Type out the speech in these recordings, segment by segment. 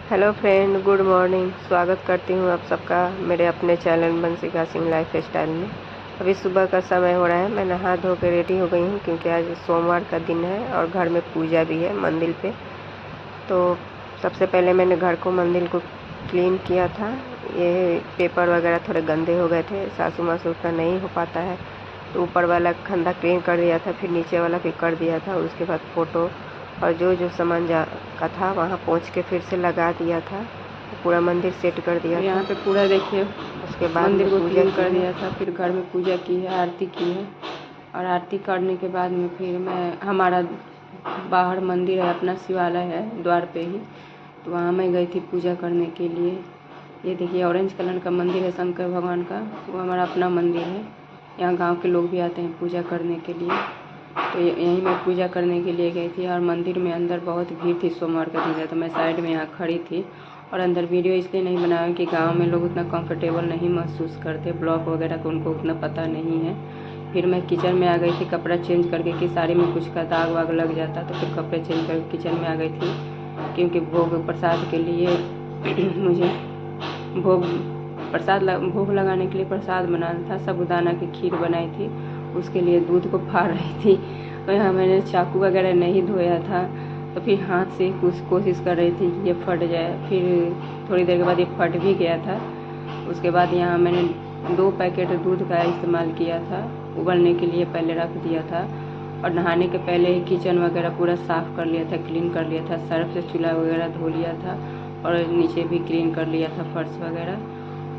Hello friend, good morning. स्वागत करती हूँ आप सबका मेरे अपने चैनल बंसिका सिंह लाइफ स्टाइल में। अभी सुबह का समय हो रहा है। मैं नहा धो के रेडी हो गई हूँ क्योंकि आज सोमवार का दिन है और घर में पूजा भी है मंदिर पे। तो सबसे पहले मैंने घर को, मंदिर को क्लीन किया था। ये पेपर वगैरह थोड़े गंदे हो गए थे, सासू माँ से उतना नहीं हो पाता है, तो ऊपर वाला खंदा क्लीन कर दिया था, फिर नीचे वाला भी कर दिया था। उसके बाद फ़ोटो और जो जो सामान का था वहाँ पहुँच के फिर से लगा दिया था, पूरा मंदिर सेट कर दिया था। यहाँ पे पूरा देखिए उसके बाद मंदिर को पूजा क्लीन कर की है। दिया था, फिर घर में पूजा की है, आरती की है। और आरती करने के बाद में फिर मैं हमारा बाहर मंदिर है, अपना शिवालय है द्वार पे ही, तो वहाँ मैं गई थी पूजा करने के लिए। ये देखिए ऑरेंज कलर का मंदिर है शंकर भगवान का, वो हमारा अपना मंदिर है। यहाँ गांव के लोग भी आते हैं पूजा करने के लिए, तो यहीं मैं पूजा करने के लिए गई थी। और मंदिर में अंदर बहुत भीड़ थी, सोमवार का दिन है, तो मैं साइड में यहाँ खड़ी थी। और अंदर वीडियो इसलिए नहीं बनाया कि गांव में लोग उतना कंफर्टेबल नहीं महसूस करते, ब्लॉग वगैरह का उनको उतना पता नहीं है। फिर मैं किचन में आ गई थी कपड़ा चेंज करके कि साड़ी में कुछ का दाग वाग लग जाता, तो फिर कपड़े चेंज करके किचन में आ गई थी क्योंकि भोग प्रसाद के लिए मुझे भोग भोग लगाने के लिए प्रसाद बनाना था। साबूदाना की खीर बनाई थी, उसके लिए दूध को फाड़ रही थी। तो यहाँ मैंने चाकू वगैरह नहीं धोया था, तो फिर हाथ से कुछ कोशिश कर रही थी कि ये फट जाए। फिर थोड़ी देर के बाद ये फट भी गया था। उसके बाद यहाँ मैंने 2 पैकेट दूध का इस्तेमाल किया था, उबलने के लिए पहले रख दिया था। और नहाने के पहले ही किचन वगैरह पूरा साफ़ कर लिया था, क्लीन कर लिया था, सर्फ से चूल्हा वगैरह धो लिया था और नीचे भी क्लीन कर लिया था फर्श वगैरह।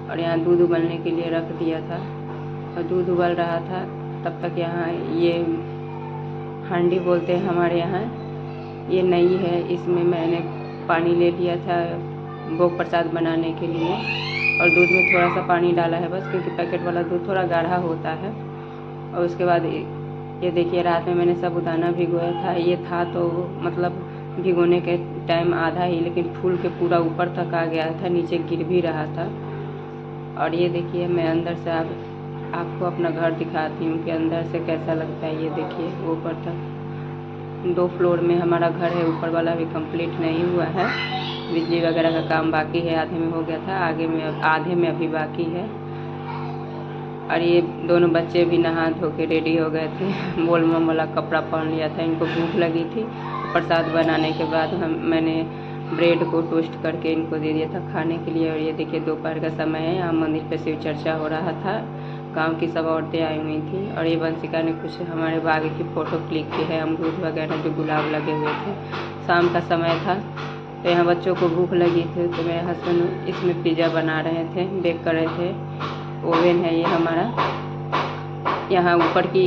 और यहाँ दूध उबलने के लिए रख दिया था और दूध उबल रहा था। तब तक यहाँ ये हांडी बोलते हैं हमारे यहाँ, ये नई है, इसमें मैंने पानी ले लिया था भोग प्रसाद बनाने के लिए। और दूध में थोड़ा सा पानी डाला है बस, क्योंकि पैकेट वाला दूध थोड़ा गाढ़ा होता है। और उसके बाद ये देखिए रात में मैंने साबूदाना भिगोया था। ये था तो मतलब भिगोने के टाइम आधा ही, लेकिन फूल के पूरा ऊपर तक आ गया था, नीचे गिर भी रहा था। और ये देखिए मैं अंदर से आपको अपना घर दिखाती हूँ कि अंदर से कैसा लगता है। ये देखिए ऊपर तक 2 फ्लोर में हमारा घर है, ऊपर वाला भी कंप्लीट नहीं हुआ है, बिजली वगैरह का काम बाकी है, आधे में हो गया था, आधे में अभी बाकी है। और ये दोनों बच्चे भी नहा धो के रेडी हो गए थे, बोलबम वाला कपड़ा पहन लिया था, इनको भूख लगी थी। प्रसाद बनाने के बाद मैंने ब्रेड को टोस्ट करके इनको दे दिया था खाने के लिए। और ये देखिए दोपहर का समय है, यहाँ मंदिर पे शिव चर्चा हो रहा था, गांव की सब औरतें आई हुई थी। और ये वंशिका ने कुछ हमारे बाग की फ़ोटो क्लिक की है, अमरूद वगैरह जो गुलाब लगे हुए थे। शाम का समय था, तो यहाँ बच्चों को भूख लगी थी, तो मेरे हस्बैंड इसमें पिज़्ज़ा बना रहे थे, बेक कर रहे थे। ओवन है ये हमारा। यहाँ ऊपर की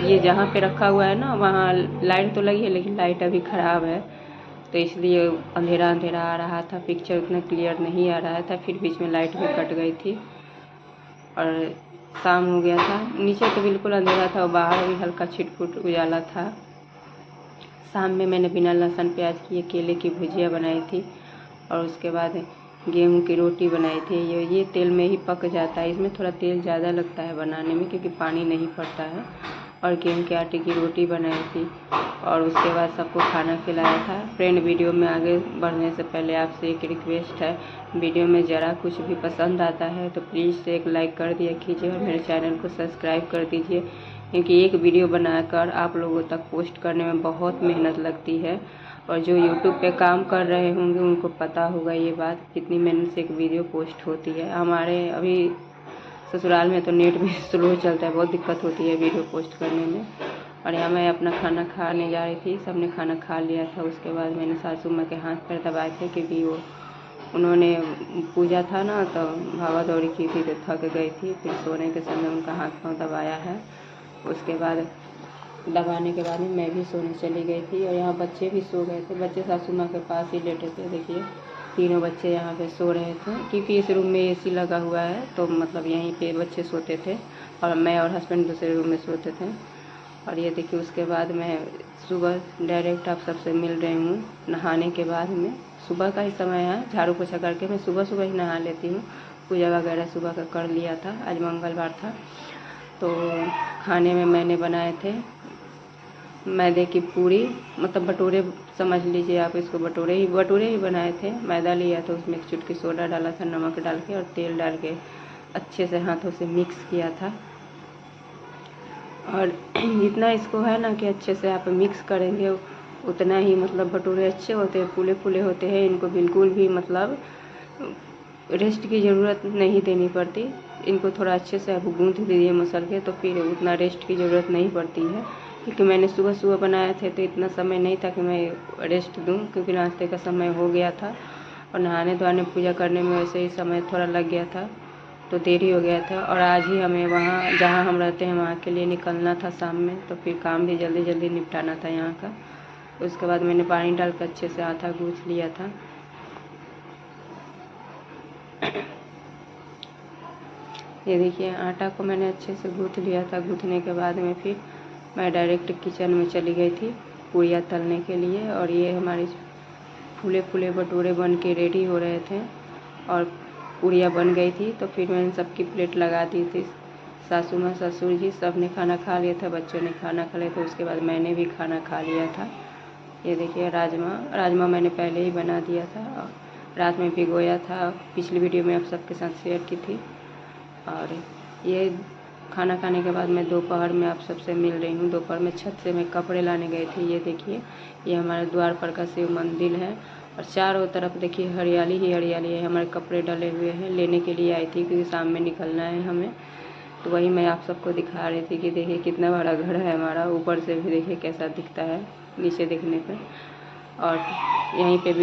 ये जहाँ पे रखा हुआ है ना, वहाँ लाइट तो लगी है, लेकिन लाइट अभी ख़राब है, तो इसलिए अंधेरा अंधेरा आ रहा था, पिक्चर उतना क्लियर नहीं आ रहा था। फिर बीच में लाइट भी कट गई थी और शाम हो गया था। नीचे तो बिल्कुल अंधेरा था और बाहर भी हल्का छिटपुट उजाला था। शाम में मैंने बिना लहसुन प्याज किए केले की भुजिया बनाई थी और उसके बाद गेहूं की रोटी बनाई थी। ये तेल में ही पक जाता है, इसमें थोड़ा तेल ज़्यादा लगता है बनाने में क्योंकि पानी नहीं पड़ता है। और गेहूं के आटे की रोटी बनाई थी और उसके बाद सबको खाना खिलाया था। फ्रेंड, वीडियो में आगे बढ़ने से पहले आपसे एक रिक्वेस्ट है, वीडियो में ज़रा कुछ भी पसंद आता है तो प्लीज़ एक लाइक कर दिया कीजिए और मेरे चैनल को सब्सक्राइब कर दीजिए, क्योंकि एक वीडियो बनाकर आप लोगों तक पोस्ट करने में बहुत मेहनत लगती है। और जो यूट्यूब पे काम कर रहे होंगे उनको पता होगा ये बात, कितनी मेहनत से एक वीडियो पोस्ट होती है। हमारे अभी ससुराल में तो नेट भी स्लो चलता है, बहुत दिक्कत होती है वीडियो पोस्ट करने में। और यहाँ मैं अपना खाना खाने जा रही थी, सबने खाना खा लिया था। उसके बाद मैंने सासू माँ के हाथ पैर दबाए थे क्योंकि उन्होंने पूजा था ना, तो भागा दौड़ी की थी तो थक गई थी। फिर सोने के समय उनका हाथ पाँव दबाया है। उसके बाद दबाने के बाद में मैं भी सोने चली गई थी और यहाँ बच्चे भी सो गए थे। बच्चे सासू माँ के पास ही लेटे थे। देखिए तीनों बच्चे यहाँ पे सो रहे थे क्योंकि इस रूम में एसी लगा हुआ है, तो मतलब यहीं पे बच्चे सोते थे और मैं और हस्बैंड दूसरे रूम में सोते थे। और ये देखिए उसके बाद मैं सुबह डायरेक्ट आप सबसे मिल रही हूँ नहाने के बाद में। सुबह का ही समय है, झाड़ू पोछा करके मैं सुबह सुबह ही नहा लेती हूँ। पूजा वगैरह सुबह का कर लिया था, आज मंगलवार था। तो खाने में मैंने बनाए थे मैदे की पूरी, मतलब भटूरे समझ लीजिए आप इसको, भटूरे ही बनाए थे। मैदा लिया था, उसमें एक चुटकी सोडा डाला था, नमक डाल के और तेल डाल के अच्छे से हाथों से मिक्स किया था। और जितना इसको है ना कि अच्छे से आप मिक्स करेंगे उतना ही मतलब भटूरे अच्छे होते हैं, फूले फूले होते हैं। इनको बिल्कुल भी मतलब रेस्ट की ज़रूरत नहीं देनी पड़ती। इनको थोड़ा अच्छे से आप गूँथ दीजिए मसल के, तो फिर उतना रेस्ट की ज़रूरत नहीं पड़ती है। क्योंकि मैंने सुबह सुबह बनाए थे तो इतना समय नहीं था कि मैं रेस्ट दूँ, क्योंकि नाश्ते का समय हो गया था और नहाने धोने पूजा करने में वैसे ही समय थोड़ा लग गया था, तो देरी हो गया था। और आज ही हमें वहाँ जहाँ हम रहते हैं वहाँ के लिए निकलना था शाम में, तो फिर काम भी जल्दी जल्दी निपटाना था यहाँ का। उसके बाद मैंने पानी डाल कर अच्छे से आटा गूँथ लिया था। ये देखिए आटा को मैंने अच्छे से गूँथ लिया था। गूँथने के बाद में फिर मैं डायरेक्ट किचन में चली गई थी पूड़ियाँ तलने के लिए। और ये हमारे फूले फूले भटूरे बन के रेडी हो रहे थे और पूड़ियाँ बन गई थी। तो फिर मैंने सबकी प्लेट लगा दी थी। सासू माँ, ससुर जी सब ने खाना खा लिया था, बच्चों ने खाना खा लिया था, उसके बाद मैंने भी खाना खा लिया था। ये देखिए राजमा मैंने पहले ही बना दिया था, रात में भिगोया था, पिछली वीडियो में आप सबके साथ शेयर की थी। और ये खाना खाने के बाद मैं दोपहर में आप सबसे मिल रही हूँ। दोपहर में छत से मैं कपड़े लाने गई थी। ये देखिए ये हमारे द्वार पर का शिव मंदिर है और चारों तरफ देखिए हरियाली ही हरियाली है। हमारे कपड़े डले हुए हैं, लेने के लिए आई थी क्योंकि शाम में निकलना है हमें। तो वही मैं आप सबको दिखा रही थी कि देखिए कितना बड़ा घर है हमारा। ऊपर से भी देखिए कैसा दिखता है नीचे देखने पे। और यहीं पे भी